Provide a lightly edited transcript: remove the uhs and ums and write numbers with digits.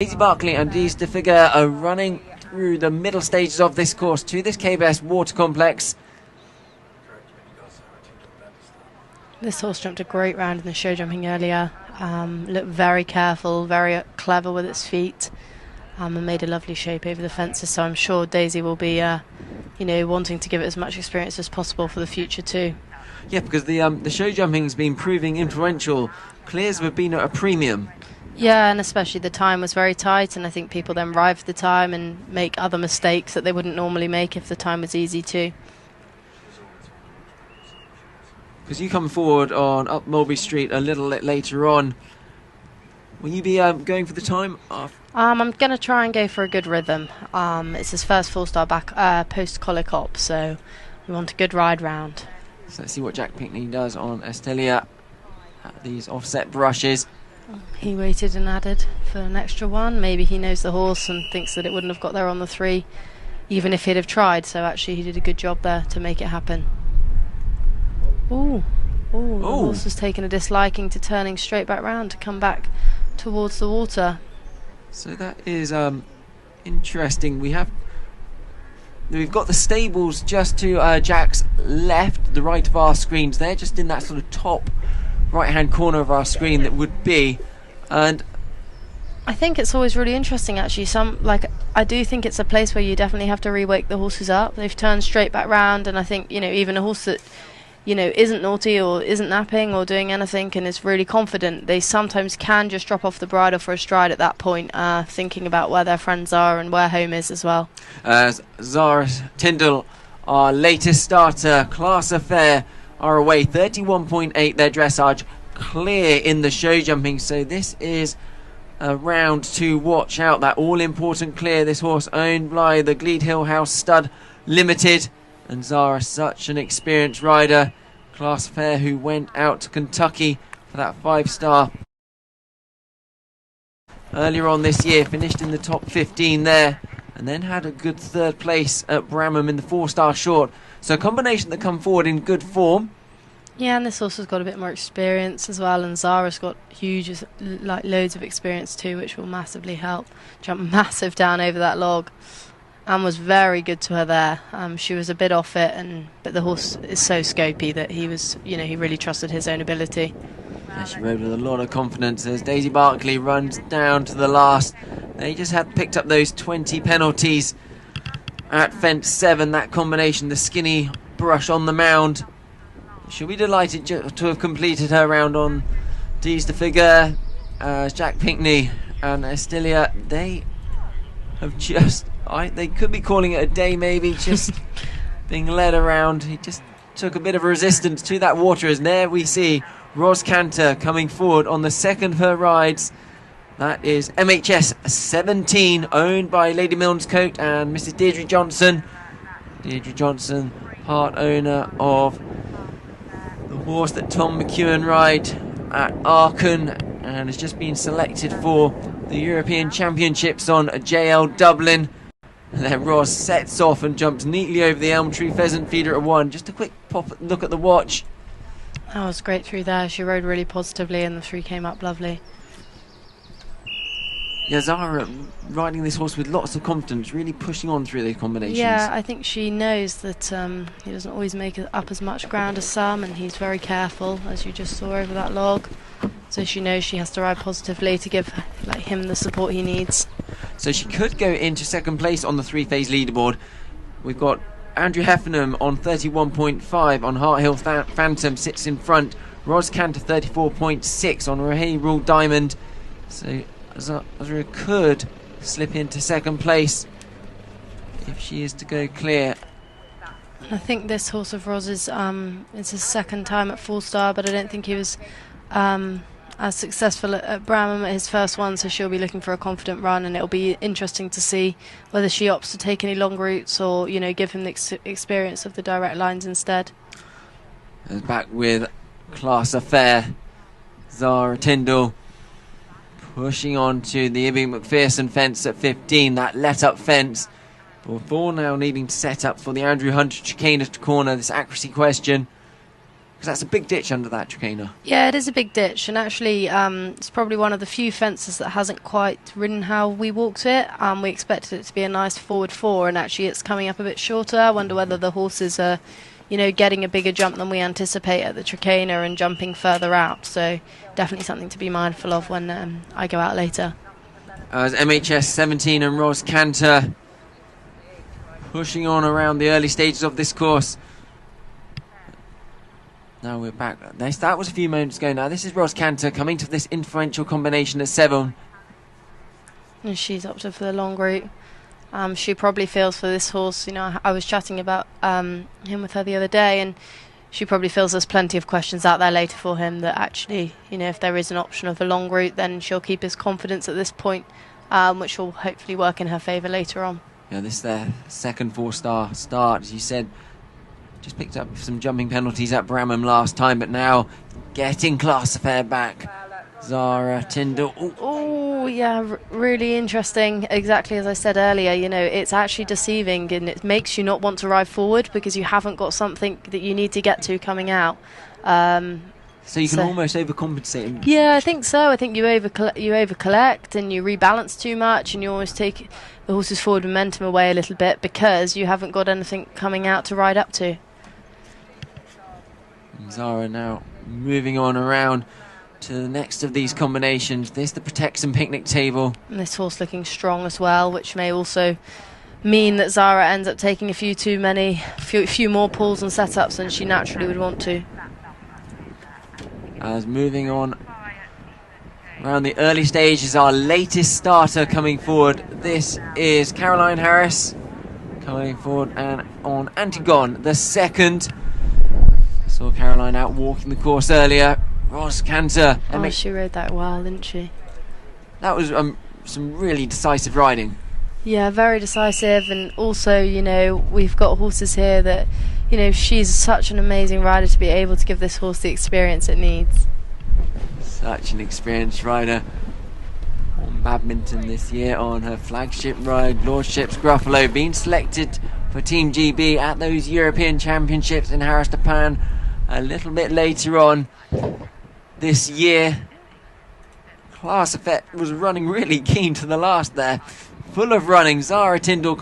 Daisy Barkley and Dee Figure are running through the middle stages of this course to this KBS water complex. This horse jumped a great round in the show jumping earlier. Looked very careful, very clever with its feet, and made a lovely shape over the fences. So I'm sure Daisy will be, wanting to give it as much experience as possible for the future too. Yeah, because the show jumping's been proving influential. Clears have been at a premium. Yeah, and especially the time was very tight, and I think people then ride for the time and make other mistakes that they wouldn't normally make if the time was easy too. Because you come forward on up Mulberry Street a little later on. Will you be going for the time? I'm going to try and go for a good rhythm. It's his first full-star back post-colic op, so we want a good ride round. So let's see what Jack Pinkney does on Estelia at these offset brushes. He waited and added for an extra one. Maybe he knows the horse and thinks that it wouldn't have got there on the 3, even if he'd have tried. So actually he did a good job there to make it happen. The horse has taken a disliking to turning straight back round to come back towards the water. So that is interesting. We've got the stables just to Jack's left, the right of our screens. They're just in that sort of top right-hand corner of our screen that would be, and I think it's always really interesting actually. I do think it's a place where you definitely have to re-wake the horses up. They've turned straight back round, and I think even a horse that isn't naughty or isn't napping or doing anything and is really confident, they sometimes can just drop off the bridle for a stride at that point, thinking about where their friends are and where home is as well. Zara, Tindall, our latest starter, Class Affair, are away 31.8 their dressage, clear in the show jumping. So this is a round to watch out, that all-important clear. This horse owned by the Glede Hill House Stud Limited, and Zara, such an experienced rider. Class Fair, who went out to Kentucky for that 5-star earlier on this year, finished in the top 15 there, and then had a good 3rd place at Bramham in the 4-star short. So a combination that come forward in good form. Yeah, and this horse has got a bit more experience as well, and Zara's got loads of experience too, which will massively help. Jumped massive down over that log, and was very good to her there. She was a bit off it, but the horse is so scopy that he was, he really trusted his own ability. Yeah, she rode with a lot of confidence as Daisy Barkley runs down to the last. They just had picked up those 20 penalties at fence 7. That combination, the skinny brush on the mound. She'll be delighted to have completed her round on D's the Figure. Jack Pinkney and Estelia, they have just... they could be calling it a day maybe, just being led around. He just took a bit of resistance to that water, as there we see Ros Cantor coming forward on the 2nd of her rides. That is MHS 17, owned by Lady Milne's Coat and Mrs. Deirdre Johnson. Deirdre Johnson, part owner of the horse that Tom McEwen ride at Aachen, and has just been selected for the European Championships on JL Dublin. And then Ross sets off and jumps neatly over the Elm Tree Pheasant Feeder at 1. Just a quick look at the watch. That was great through there. She rode really positively and the 3 came up lovely. Yeah, Zara riding this horse with lots of confidence, really pushing on through those combinations. Yeah, I think she knows that he doesn't always make up as much ground as some, and he's very careful, as you just saw over that log. So she knows she has to ride positively to give him the support he needs. So she could go into 2nd place on the 3-phase leaderboard. We've got Andrew Heffernan on 31.5 on Hart Hill Phantom, sits in front. Ros Cantor 34.6 on Rahay Rule Diamond. So Zara could slip into 2nd place if she is to go clear. I think this horse of Ros's it's his 2nd time at 4-star, but I don't think he was as successful at Bramham at his first one, so she'll be looking for a confident run, and it'll be interesting to see whether she opts to take any long routes or give him the experience of the direct lines instead. And back with Class Affair, Zara Tindall pushing on to the Ibby McPherson fence at 15, that let-up fence. Before now needing to set up for the Andrew Hunter Chicaneous corner, this accuracy question. Because that's a big ditch under that Trakehner. Yeah, it is a big ditch, and actually it's probably one of the few fences that hasn't quite ridden how we walked it. We expected it to be a nice forward 4, and actually it's coming up a bit shorter. I wonder whether the horses are, getting a bigger jump than we anticipate at the Trakehner and jumping further out. So definitely something to be mindful of when I go out later. As MHS 17 and Ros Cantor pushing on around the early stages of this course. Now we're back. That was a few moments ago now. This is Ros Cantor coming to this influential combination at 7. And she's opted for the long route. She probably feels for this horse, I was chatting about him with her the other day, and she probably feels there's plenty of questions out there later for him that actually, if there is an option of a long route, then she'll keep his confidence at this point, which will hopefully work in her favour later on. Yeah, this is their second 4-star start, as you said. Just picked up some jumping penalties at Bramham last time, but now getting class affair back. Zara, Tindall. Oh, yeah, really interesting. Exactly as I said earlier, it's actually deceiving, and it makes you not want to ride forward because you haven't got something that you need to get to coming out. So you can almost overcompensate. Yeah, I think so. I think you over-collect and you rebalance too much, and you almost take the horse's forward momentum away a little bit because you haven't got anything coming out to ride up to. Zara now moving on around to the next of these combinations. This the Protection Picnic Table. And this horse looking strong as well, which may also mean that Zara ends up taking a few more pulls and setups than she naturally would want to. As moving on around the early stage is our latest starter coming forward. This is Caroline Harris coming forward, and on Antigone, the second. Saw Caroline out walking the course earlier. Ros Cantor. She rode that well, didn't she? That was some really decisive riding. Yeah, very decisive, and also, we've got horses here that, she's such an amazing rider to be able to give this horse the experience it needs. Such an experienced rider on badminton this year on her flagship ride, Lordship's Gruffalo, being selected for Team GB at those European Championships in Harris, Japan a little bit later on this year. Class Effect was running really keen to the last there. Full of running. Zara Tindall